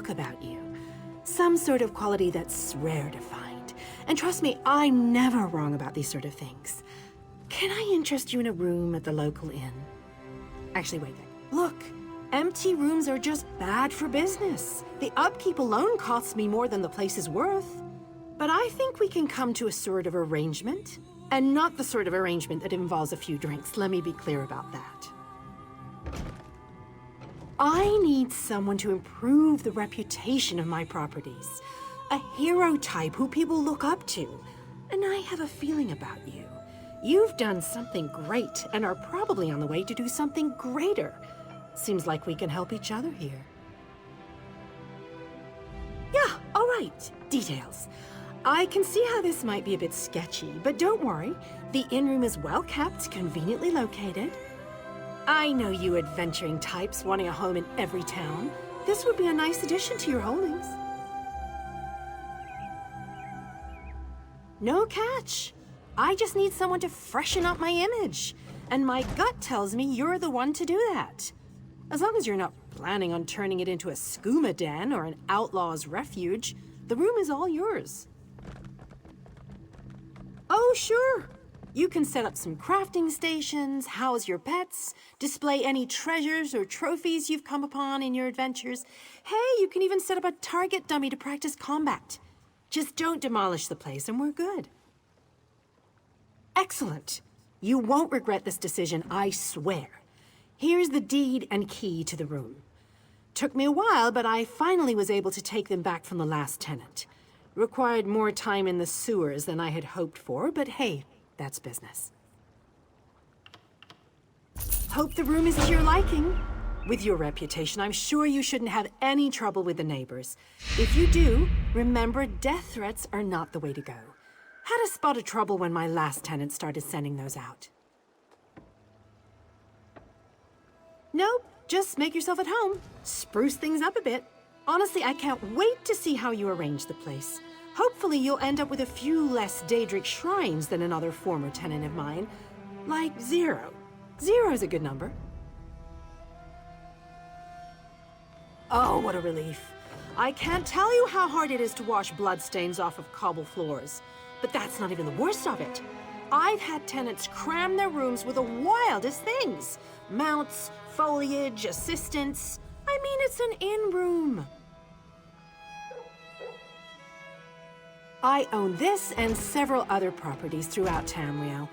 look about you. Some sort of quality that's rare to find. And trust me, I'm never wrong about these sort of things. Can I interest you in a room at the local inn? Actually, wait there. Look, empty rooms are just bad for business. The upkeep alone costs me more than the place is worth. But I think we can come to a sort of arrangement. And not the sort of arrangement that involves a few drinks. Let me be clear about that. I need someone to improve the reputation of my properties. A hero type who people look up to. And I have a feeling about you. You've done something great and are probably on the way to do something greater. Seems like we can help each other here. Yeah, all right. Details. I can see how this might be a bit sketchy, but don't worry. The inn room is well kept, conveniently located. I know you adventuring types wanting a home in every town. This would be a nice addition to your holdings. No catch. I just need someone to freshen up my image. And my gut tells me you're the one to do that. As long as you're not planning on turning it into a skooma den or an outlaw's refuge, the room is all yours. Oh, sure. You can set up some crafting stations, house your pets, display any treasures or trophies you've come upon in your adventures. Hey, you can even set up a target dummy to practice combat. Just don't demolish the place and we're good. Excellent. You won't regret this decision, I swear. Here's the deed and key to the room. Took me a while, but I finally was able to take them back from the last tenant. Required more time in the sewers than I had hoped for, but hey, that's business. Hope the room is to your liking. With your reputation, I'm sure you shouldn't have any trouble with the neighbors. If you do, remember death threats are not the way to go. Had a spot of trouble when my last tenant started sending those out. Nope, just make yourself at home. Spruce things up a bit. Honestly, I can't wait to see how you arrange the place. Hopefully you'll end up with a few less Daedric shrines than another former tenant of mine. Like 0. 0 is a good number. Oh, what a relief. I can't tell you how hard it is to wash bloodstains off of cobble floors. But that's not even the worst of it. I've had tenants cram their rooms with the wildest things. Mounts, foliage, assistants. I mean, it's an inn room. I own this and several other properties throughout Tamriel.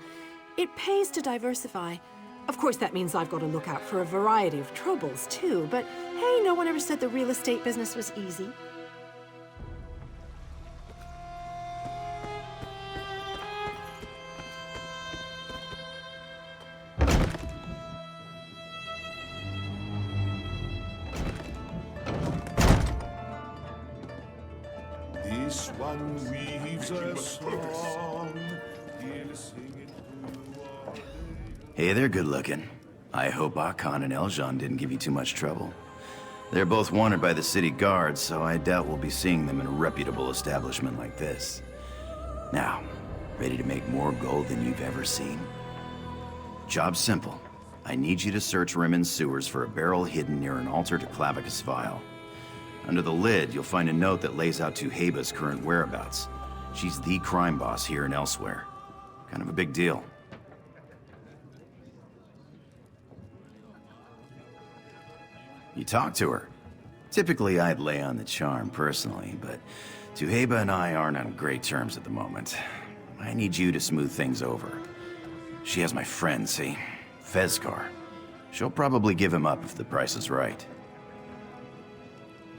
It pays to diversify. Of course, that means I've got to look out for a variety of troubles, too. But hey, no one ever said the real estate business was easy. This one weaves a song. He'll sing it through all day. Hey, they're good looking. I hope Akon and Eljan didn't give you too much trouble. They're both wanted by the city guards, so I doubt we'll be seeing them in a reputable establishment like this. Now, ready to make more gold than you've ever seen? Job's simple. I need you to search Rimmond's sewers for a barrel hidden near an altar to Clavicus Vile. Under the lid, you'll find a note that lays out Tuheba's current whereabouts. She's the crime boss here in Elsweyr. Kind of a big deal. You talk to her. Typically, I'd lay on the charm personally, but Tuheba and I aren't on great terms at the moment. I need you to smooth things over. She has my friend, see? Fezcar. She'll probably give him up if the price is right.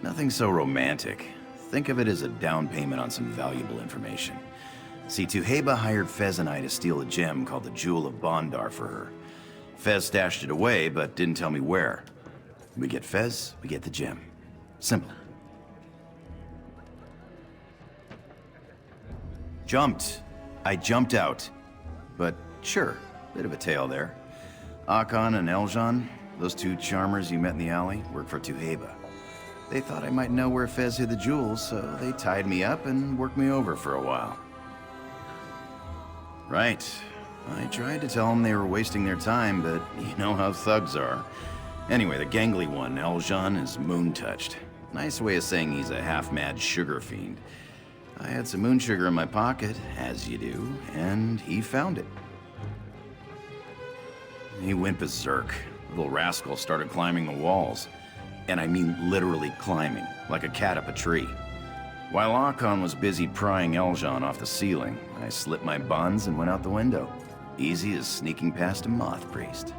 Nothing so romantic. Think of it as a down payment on some valuable information. See, Tuheba hired Fez and I to steal a gem called the Jewel of Bondar for her. Fez stashed it away, but didn't tell me where. We get Fez, we get the gem. Simple. I jumped out. But sure, bit of a tale there. Akon and Eljan, those two charmers you met in the alley, work for Tuheba. They thought I might know where Fez hid the jewels, so they tied me up and worked me over for a while. Right. I tried to tell them they were wasting their time, but you know how thugs are. Anyway, the gangly one, Eljan, is moon-touched. Nice way of saying he's a half-mad sugar fiend. I had some moon sugar in my pocket, as you do, and he found it. He went berserk. The little rascal started climbing the walls. And I mean literally climbing, like a cat up a tree. While Archon was busy prying Eljon off the ceiling, I slipped my buns and went out the window. Easy as sneaking past a moth priest.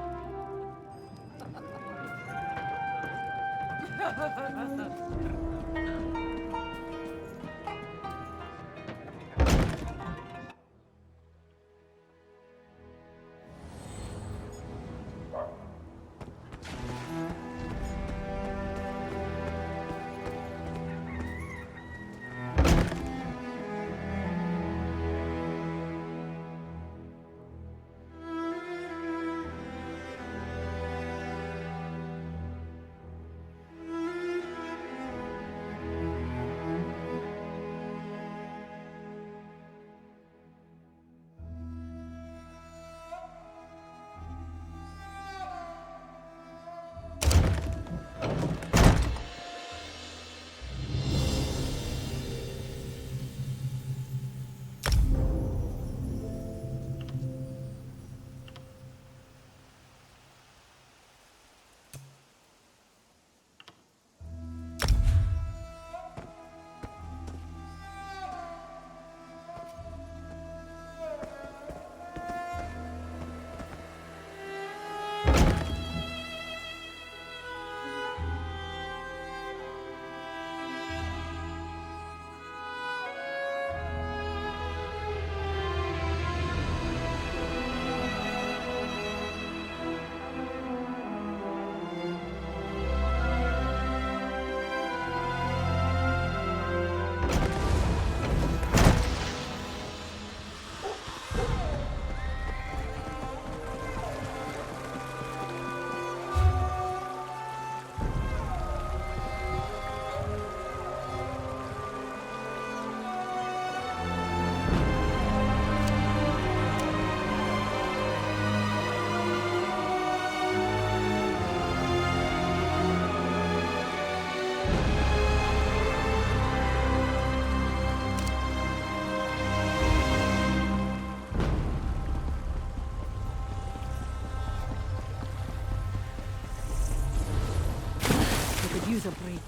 Use a break.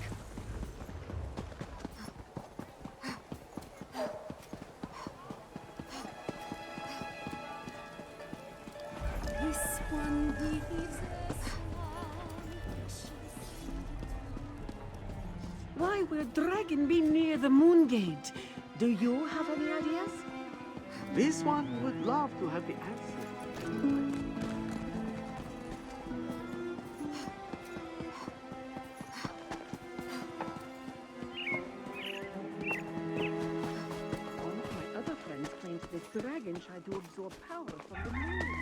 This one believes Why would a dragon be near the moon gate? Do you have any ideas? This one would love to have the answer. One of my other friends claims this dragon tried to absorb power from the moon.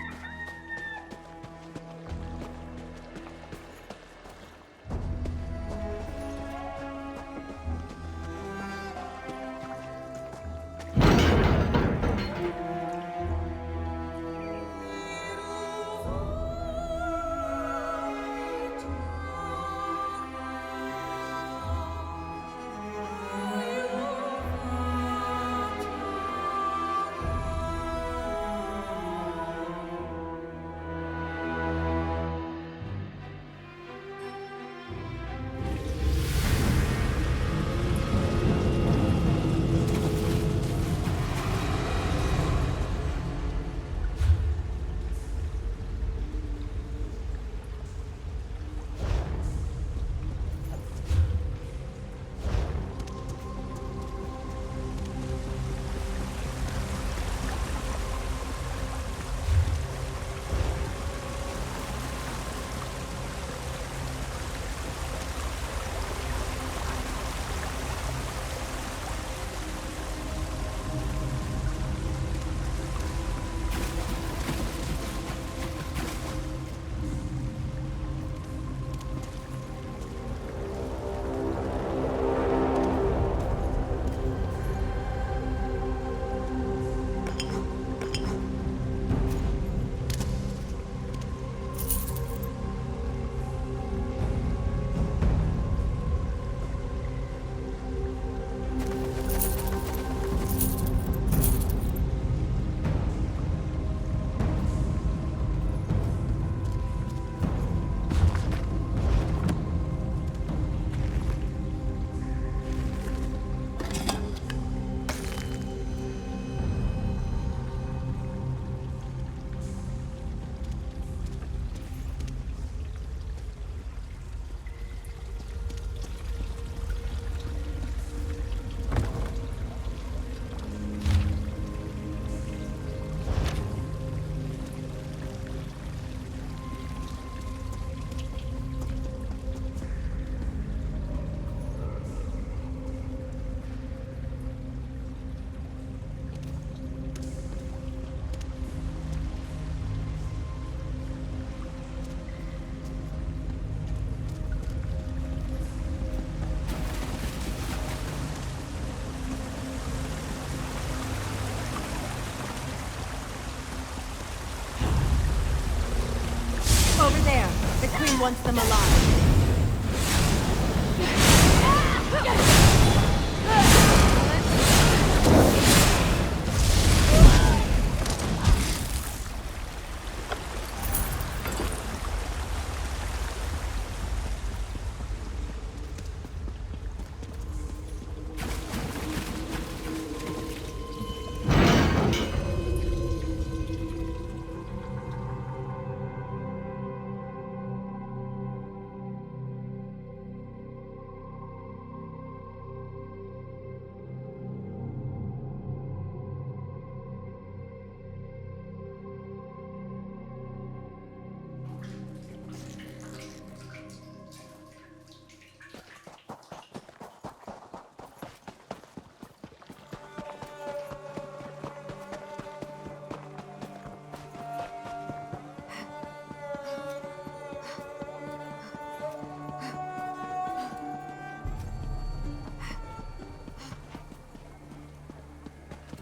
wants them alive.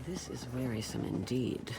This is wearisome indeed.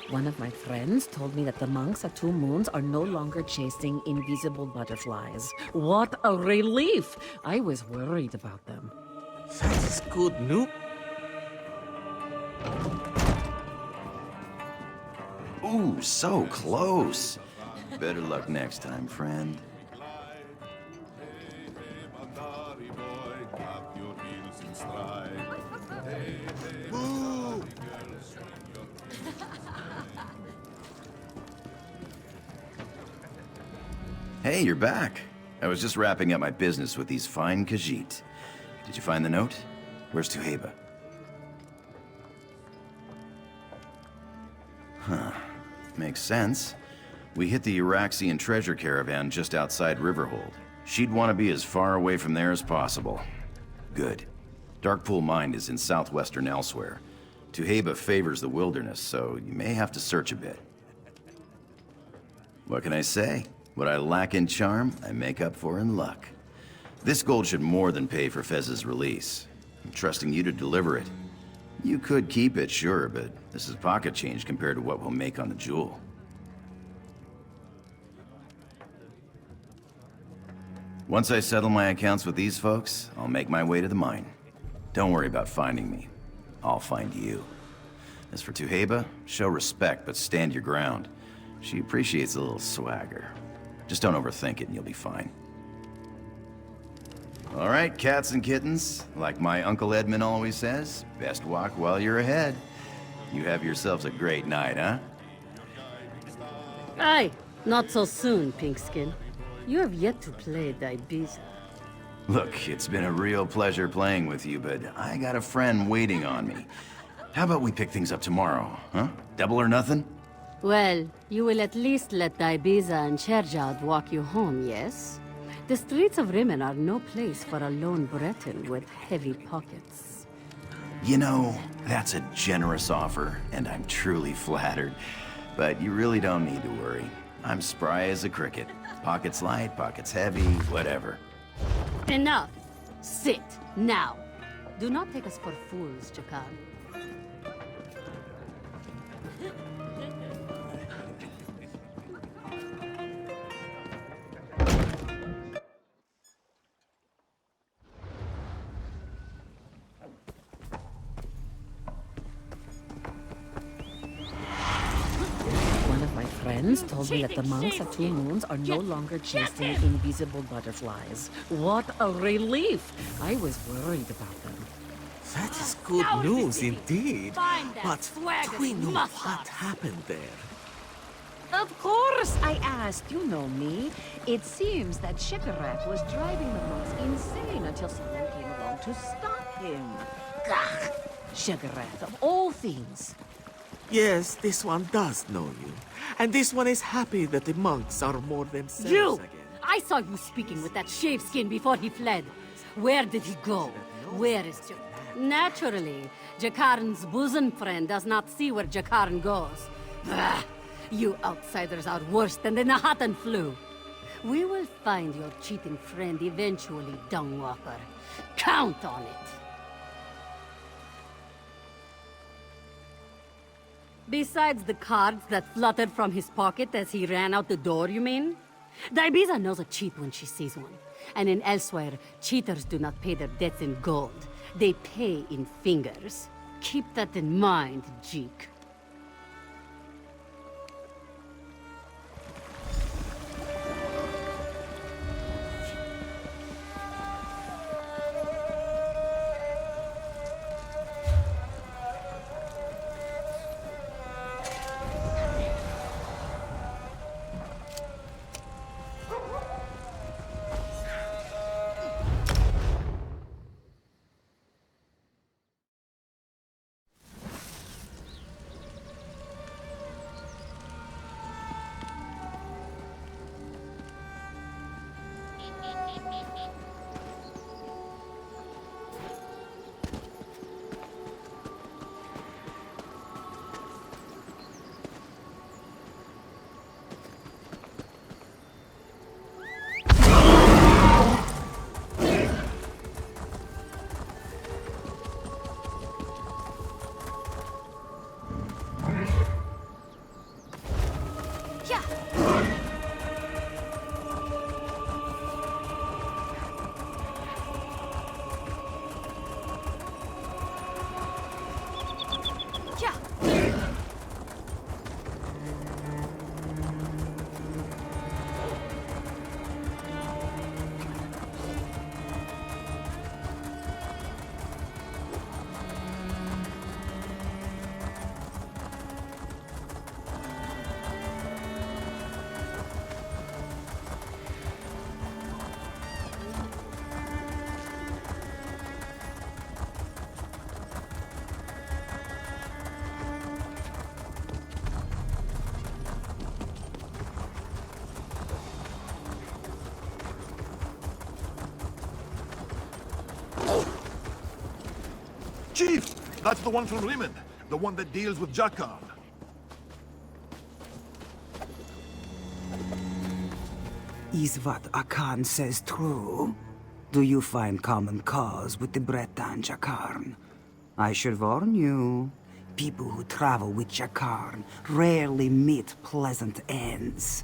One of my friends told me that the monks at Two Moons are no longer chasing invisible butterflies. What a relief! I was worried about them. That is good news. Ooh, so close. Better luck next time, friend. Hey, you're back. I was just wrapping up my business with these fine Khajiit. Did you find the note? Where's Tuheba? Huh. Makes sense. We hit the Uraxian treasure caravan just outside Riverhold. She'd want to be as far away from there as possible. Good. Darkpool Mine is in southwestern Elsweyr. Tuheba favors the wilderness, so you may have to search a bit. What can I say? What I lack in charm, I make up for in luck. This gold should more than pay for Fez's release. I'm trusting you to deliver it. You could keep it, sure, but this is pocket change compared to what we'll make on the jewel. Once I settle my accounts with these folks, I'll make my way to the mine. Don't worry about finding me. I'll find you. As for Tuheba, show respect, but stand your ground. She appreciates a little swagger. Just don't overthink it and you'll be fine. All right, cats and kittens. Like my Uncle Edmund always says, best walk while you're ahead. You have yourselves a great night, huh? Aye, not so soon, Pinkskin. You have yet to play Ibiza. Look, it's been a real pleasure playing with you, but I got a friend waiting on me. How about we pick things up tomorrow, huh? Double or nothing? Well, you will at least let Ibiza and Sherjad walk you home, yes? The streets of Rimmon are no place for a lone Breton with heavy pockets. You know, that's a generous offer, and I'm truly flattered. But you really don't need to worry. I'm spry as a cricket. Pockets light, pockets heavy, whatever. Enough! Sit, now! Do not take us for fools, Jakar. Friends told me that the monks at Two Moons are no longer chasing invisible butterflies. What a relief! I was worried about them. That is good news indeed. But do we know what happened there? Of course, I asked. You know me. It seems that Shikarat was driving the monks insane until someone came along to stop him. Gah! Shikarat, of all things. Yes, this one does know you. And this one is happy that the monks are more themselves You! again. I saw you speaking with that shaveskin before he fled. Where did he go? Where is Naturally, Jakarn's bosom friend does not see where Jakarn goes. Ugh, you outsiders are worse than the Nahatan flu. We will find your cheating friend eventually, Dungwalker. Count on it. Besides the cards that fluttered from his pocket as he ran out the door, you mean? Dibiza knows a cheat when she sees one. And in Elsweyr, cheaters do not pay their debts in gold. They pay in fingers. Keep that in mind, Jeek. Chief! That's the one from Rimmon. The one that deals with Jakarn. Is what Akan says true? Do you find common cause with the Breton Jakarn? I should warn you. People who travel with Jakarn rarely meet pleasant ends.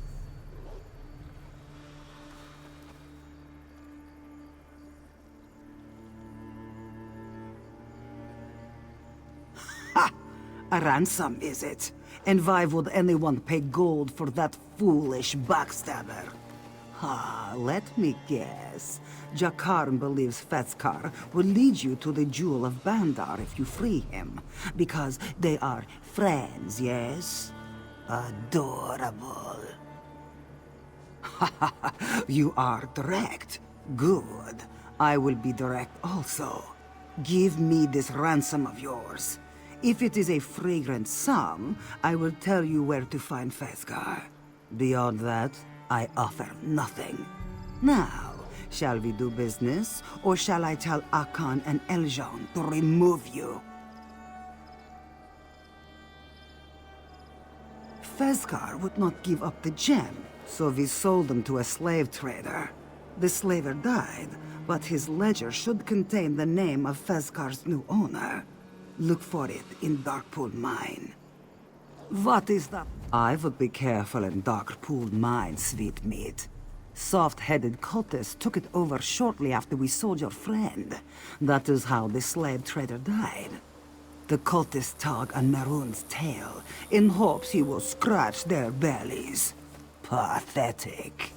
Ha! A ransom, is it? And why would anyone pay gold for that foolish backstabber? Ah, let me guess. Jakarn believes Fetskar will lead you to the Jewel of Bandar if you free him. Because they are friends, yes? Adorable. Ha ha ha, you are direct. Good. I will be direct also. Give me this ransom of yours. If it is a fragrant sum, I will tell you where to find Fetskar. Beyond that, I offer nothing. Now, shall we do business, or shall I tell Akan and Eljon to remove you? Fezkar would not give up the gem, so we sold them to a slave trader. The slaver died, but his ledger should contain the name of Fezkar's new owner. Look for it in Darkpool Mine. What is that? I would be careful in Darkpool Mine, sweet meat. Soft-headed cultists took it over shortly after we sold your friend. That is how the slave trader died. The cultists tug on Maroon's tail, in hopes he will scratch their bellies. Pathetic.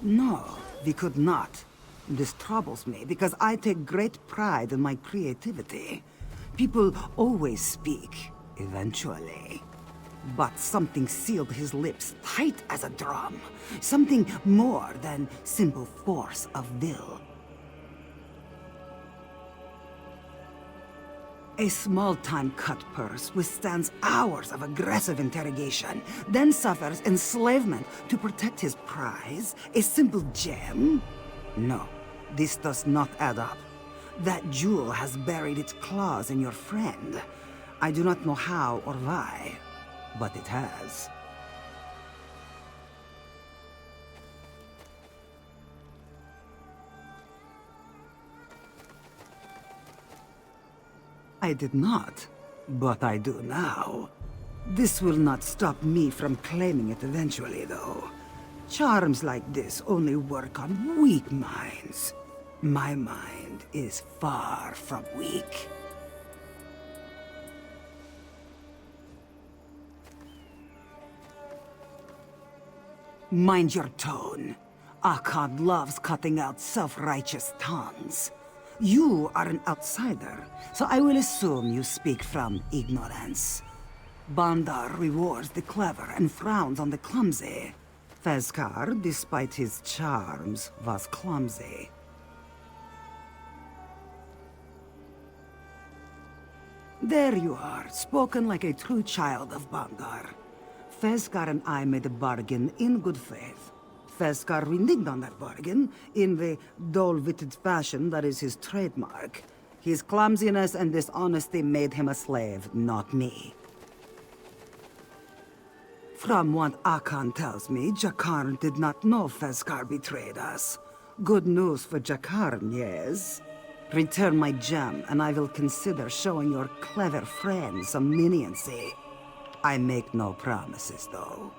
No, we could not. This troubles me, because I take great pride in my creativity. People always speak, eventually. But something sealed his lips tight as a drum. Something more than simple force of will. A small-time cut purse withstands hours of aggressive interrogation, then suffers enslavement to protect his prize? A simple gem? No, this does not add up. That jewel has buried its claws in your friend. I do not know how or why, but it has. I did not, but I do now. This will not stop me from claiming it eventually, though. Charms like this only work on weak minds. My mind is far from weak. Mind your tone. Akkad loves cutting out self-righteous tongues. You are an outsider, so I will assume you speak from ignorance. Bandar rewards the clever and frowns on the clumsy. Fezkar, despite his charms, was clumsy. There you are, spoken like a true child of Bandar. Fezkar and I made a bargain in good faith. Fezkar reneged on that bargain in the dull-witted fashion that is his trademark. His clumsiness and dishonesty made him a slave, not me. From what Akan tells me, Jakarn did not know Fezkar betrayed us. Good news for Jakarn, yes? Return my gem, and I will consider showing your clever friend some leniency. I make no promises, though.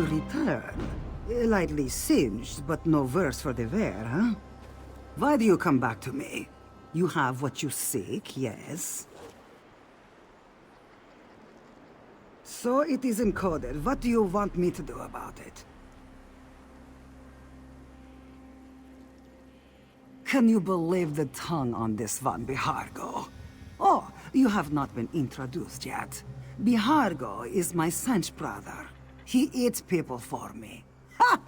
return. Lightly singed, but no worse for the wear, huh? Why do you come back to me? You have what you seek, yes? So it is encoded. What do you want me to do about it? Can you believe the tongue on this one, Bihargo? Oh, you have not been introduced yet. Bihargo is my Sench brother. He eats people for me. Ha!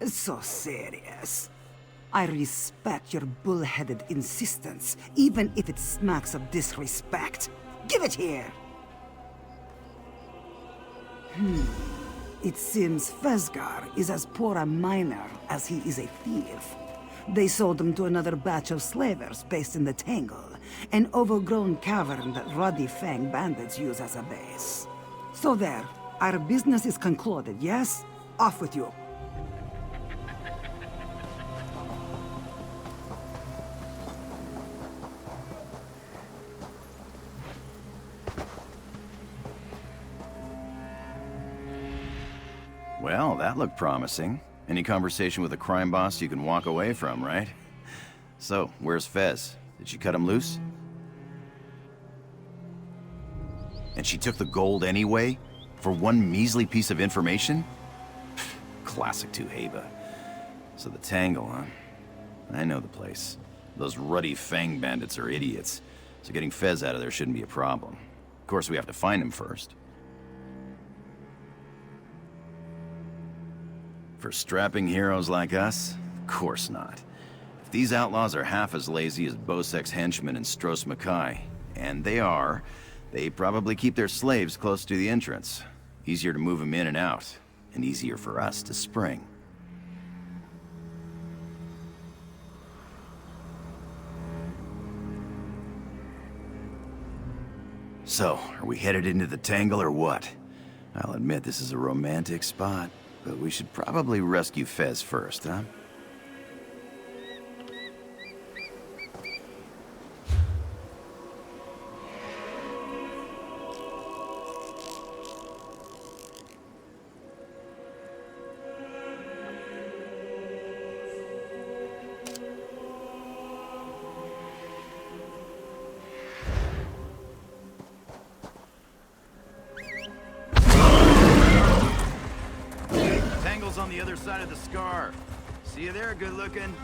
So serious. I respect your bullheaded insistence, even if it smacks of disrespect. Give it here! It seems Fesgar is as poor a miner as he is a thief. They sold him to another batch of slavers based in the Tangle, an overgrown cavern that Ruddy Fang bandits use as a base. So there, our business is concluded, yes? Off with you. Well, that looked promising. Any conversation with a crime boss you can walk away from, right? So, where's Fez? Did she cut him loose? And she took the gold anyway? For one measly piece of information? Classic Tuheba. So the Tangle, huh? I know the place. Those Ruddy Fang bandits are idiots, so getting Fez out of there shouldn't be a problem. Of course, we have to find him first. For strapping heroes like us? Of course not. If these outlaws are half as lazy as Bosek's henchmen and Stros Mackay, and they are, they probably keep their slaves close to the entrance. Easier to move them in and out, and easier for us to spring. So, are we headed into the Tangle or what? I'll admit this is a romantic spot. But we should probably rescue Fez first, huh? On the other side of the scar. See you there, good looking.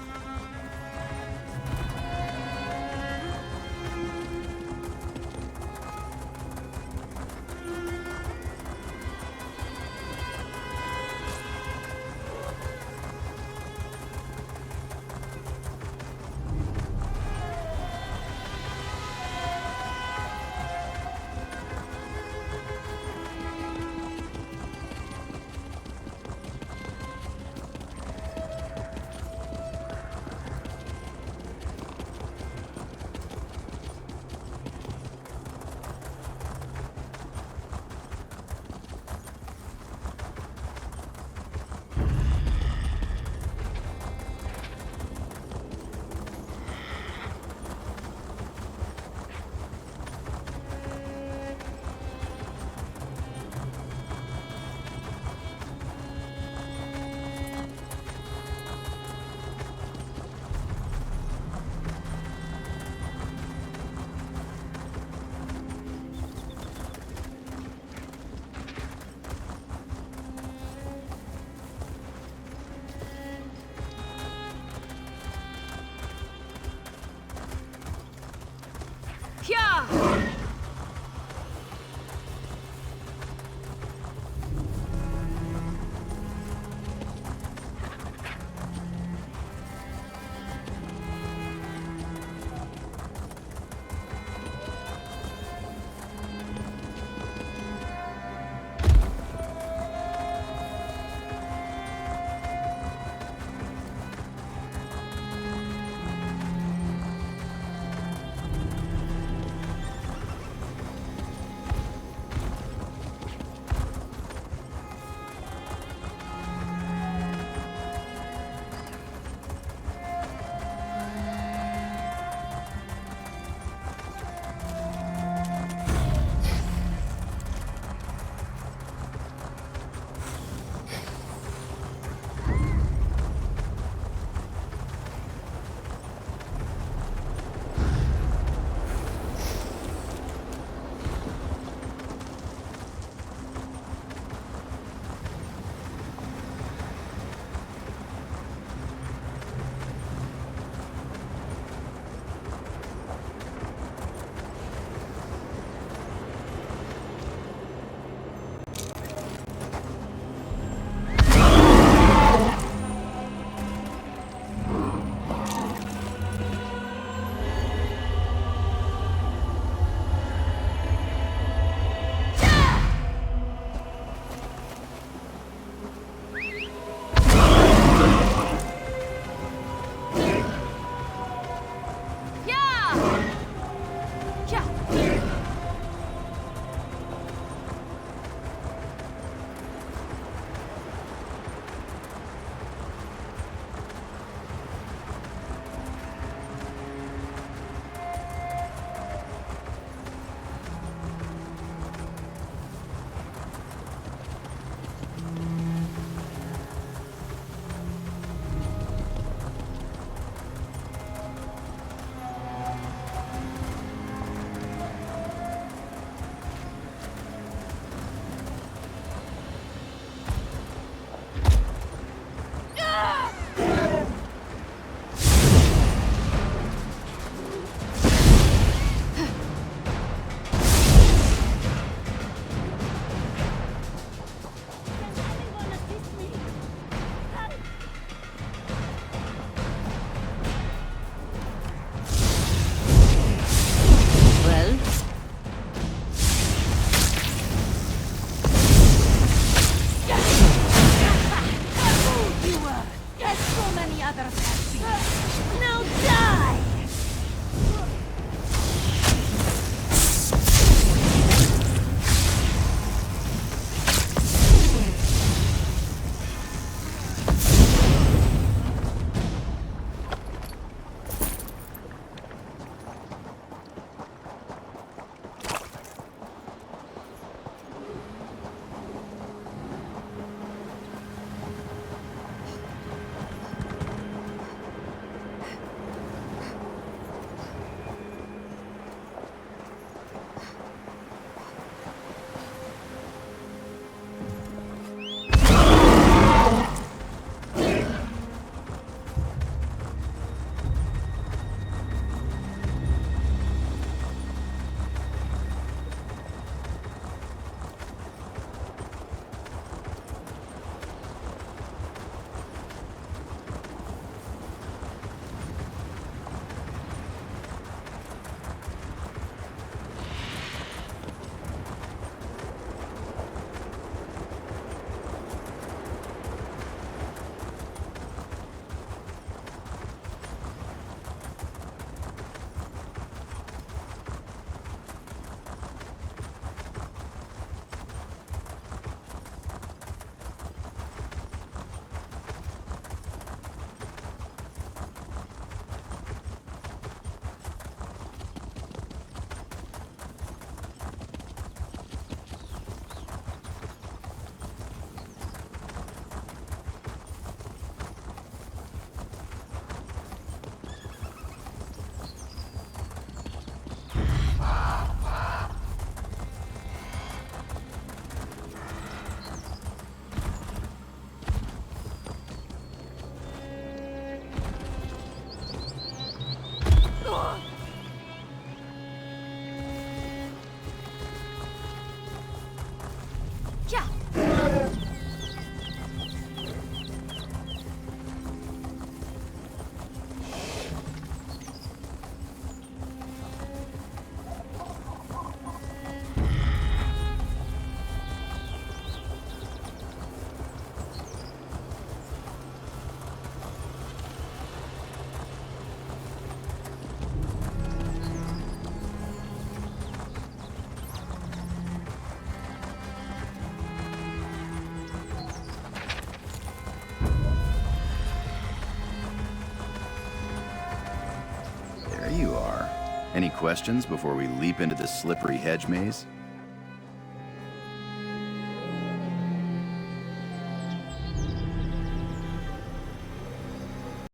Any questions before we leap into this slippery hedge maze?